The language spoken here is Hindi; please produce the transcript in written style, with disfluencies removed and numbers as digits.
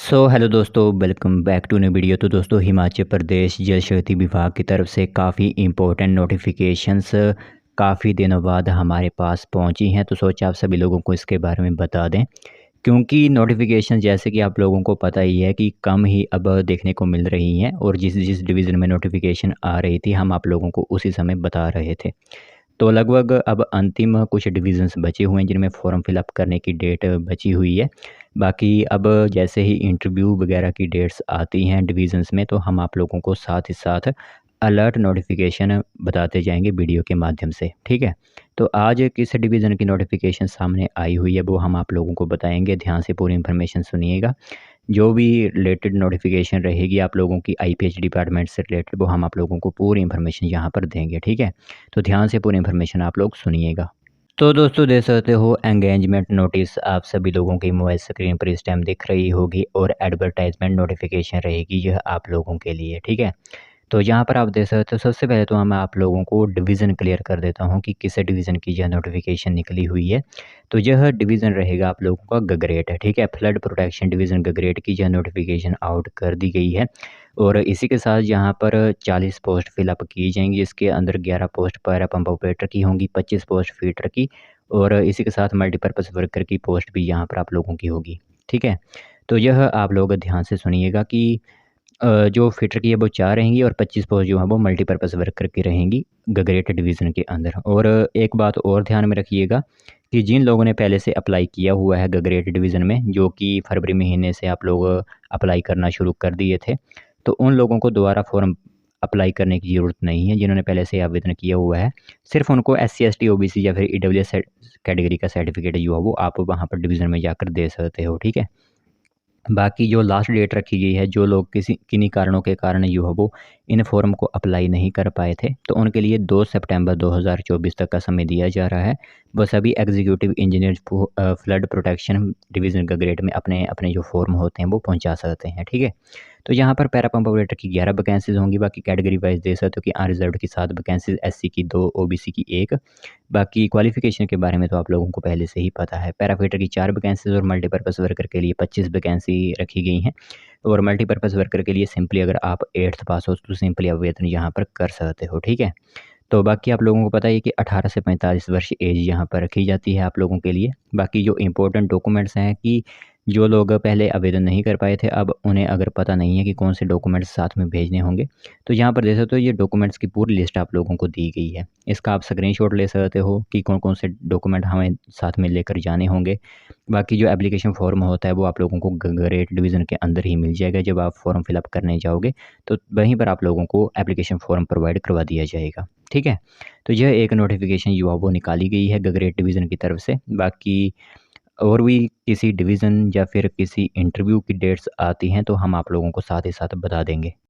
हेलो दोस्तों, welcome back to new video. तो दोस्तों, हिमाचल प्रदेश जल शक्ति विभाग की तरफ से काफ़ी इम्पोर्टेंट नोटिफिकेशंस काफ़ी दिनों बाद हमारे पास पहुंची हैं। तो सोचा आप सभी लोगों को इसके बारे में बता दें, क्योंकि नोटिफिकेशन जैसे कि आप लोगों को पता ही है कि कम ही अब देखने को मिल रही हैं, और जिस जिस डिवीज़न में नोटिफिकेशन आ रही थी हम आप लोगों को उसी समय बता रहे थे। तो लगभग अब अंतिम कुछ डिविज़न्स बचे हुए हैं जिनमें फ़ॉर्म फ़िलअप करने की डेट बची हुई है। बाकी अब जैसे ही इंटरव्यू वगैरह की डेट्स आती हैं डिविज़न्स में, तो हम आप लोगों को साथ ही साथ अलर्ट नोटिफिकेशन बताते जाएंगे वीडियो के माध्यम से, ठीक है। तो आज किस डिवीज़न की नोटिफिकेशन सामने आई हुई है वो हम आप लोगों को बताएंगे। ध्यान से पूरी इन्फॉर्मेशन सुनिएगा। जो भी रिलेटेड नोटिफिकेशन रहेगी आप लोगों की आईपीएच डिपार्टमेंट से रिलेटेड, वो हम आप लोगों को पूरी इन्फॉर्मेशन यहाँ पर देंगे, ठीक है। तो ध्यान से पूरी इन्फॉर्मेशन आप लोग सुनिएगा। तो दोस्तों, देख सकते हो एंगेजमेंट नोटिस आप सभी लोगों की मोबाइल स्क्रीन पर इस टाइम दिख रही होगी, और एडवर्टाइजमेंट नोटिफिकेशन रहेगी यह आप लोगों के लिए, ठीक है। तो यहाँ पर आप देख सकते हो, सबसे पहले तो मैं आप लोगों को डिवीज़न क्लियर कर देता हूँ कि किस डिवीज़न की यह नोटिफिकेशन निकली हुई है। तो यह डिवीज़न रहेगा आप लोगों का गगरेट है, ठीक है। फ्लड प्रोटेक्शन डिवीज़न गगरेट की यह नोटिफिकेशन आउट कर दी गई है, और इसी के साथ यहाँ पर 40 पोस्ट फिलअप की जाएंगी। इसके अंदर 11 पोस्ट पैरा पंप ऑपरेटर की होंगी, 25 पोस्ट फीटर की, और इसी के साथ मल्टीपर्पज़ वर्कर की पोस्ट भी यहाँ पर आप लोगों की होगी, ठीक है। तो यह आप लोग ध्यान से सुनिएगा कि जो फ़िटर की है वो 4 रहेंगी, और 25 पोस्ट जो है वो मल्टीपर्पज़ वर्कर की रहेंगी गगरेट डिवीज़न के अंदर। और एक बात और ध्यान में रखिएगा कि जिन लोगों ने पहले से अप्लाई किया हुआ है गगरेट डिवीज़न में, जो कि फरवरी महीने से आप लोग अप्लाई करना शुरू कर दिए थे, तो उन लोगों को दोबारा फ़ॉर्म अप्लाई करने की ज़रूरत नहीं है। जिन्होंने पहले से आवेदन किया हुआ है, सिर्फ़ उनको एससी, एसटी, ओबीसी या फिर ईडब्ल्यूएस कैटेगरी का सर्टिफिकेट जो है वो आप वहाँ पर डिवीज़न में जाकर दे सकते हो, ठीक है। बाकी जो लास्ट डेट रखी गई है, जो लोग किन्हीं कारणों के कारण जो है वो इन फॉर्म को अप्लाई नहीं कर पाए थे, तो उनके लिए 2 सितंबर 2024 तक का समय दिया जा रहा है। वो सभी executive engineer flood protection division का ग्रेड में अपने अपने जो फॉर्म होते हैं वो पहुंचा सकते हैं, ठीक है। तो यहाँ पर पैरा पंप ऑपरेटर की 11 वैकेंसीज होंगी। बाकी कैटेगरी वाइज दे सकते हो कि अनरिजर्व्ड की 7 वैकेंसीज, एससी की 2, ओबीसी की 1। बाकी क्वालिफ़िकेशन के बारे में तो आप लोगों को पहले से ही पता है। पैराफिटर की 4 वैकेंसीज़ और मल्टीपर्पज़ वर्कर के लिए 25 वैकेंसी रखी गई हैं। और मल्टीपर्पज़ वर्कर के लिए सिंपली अगर आप 8th पास हो तो सिंपली आवेदन यहाँ पर कर सकते हो, ठीक है। तो बाकी आप लोगों को पता ही है कि 18 से 45 वर्ष एज यहाँ पर रखी जाती है आप लोगों के लिए। बाकी जो इम्पोर्टेंट डॉक्यूमेंट्स हैं कि जो लोग पहले आवेदन नहीं कर पाए थे, अब उन्हें अगर पता नहीं है कि कौन से डॉक्यूमेंट्स साथ में भेजने होंगे, तो यहाँ पर देख सकते हो ये डॉक्यूमेंट्स की पूरी लिस्ट आप लोगों को दी गई है। इसका आप स्क्रीनशॉट ले सकते हो कि कौन कौन से डॉक्यूमेंट हमें साथ में लेकर जाने होंगे। बाकी जो एप्लीकेशन फॉर्म होता है वो आप लोगों को गगरेट डिवीज़न के अंदर ही मिल जाएगा। जब आप फॉर्म फिलअप करने जाओगे तो वहीं पर आप लोगों को एप्लीकेशन फॉर्म प्रोवाइड करवा दिया जाएगा, ठीक है। तो यह एक नोटिफिकेशन जो है वो निकाली गई है गगरेट डिवीज़न की तरफ से। बाकी और भी किसी डिवीज़न या फिर किसी इंटरव्यू की डेट्स आती हैं तो हम आप लोगों को साथ ही साथ बता देंगे।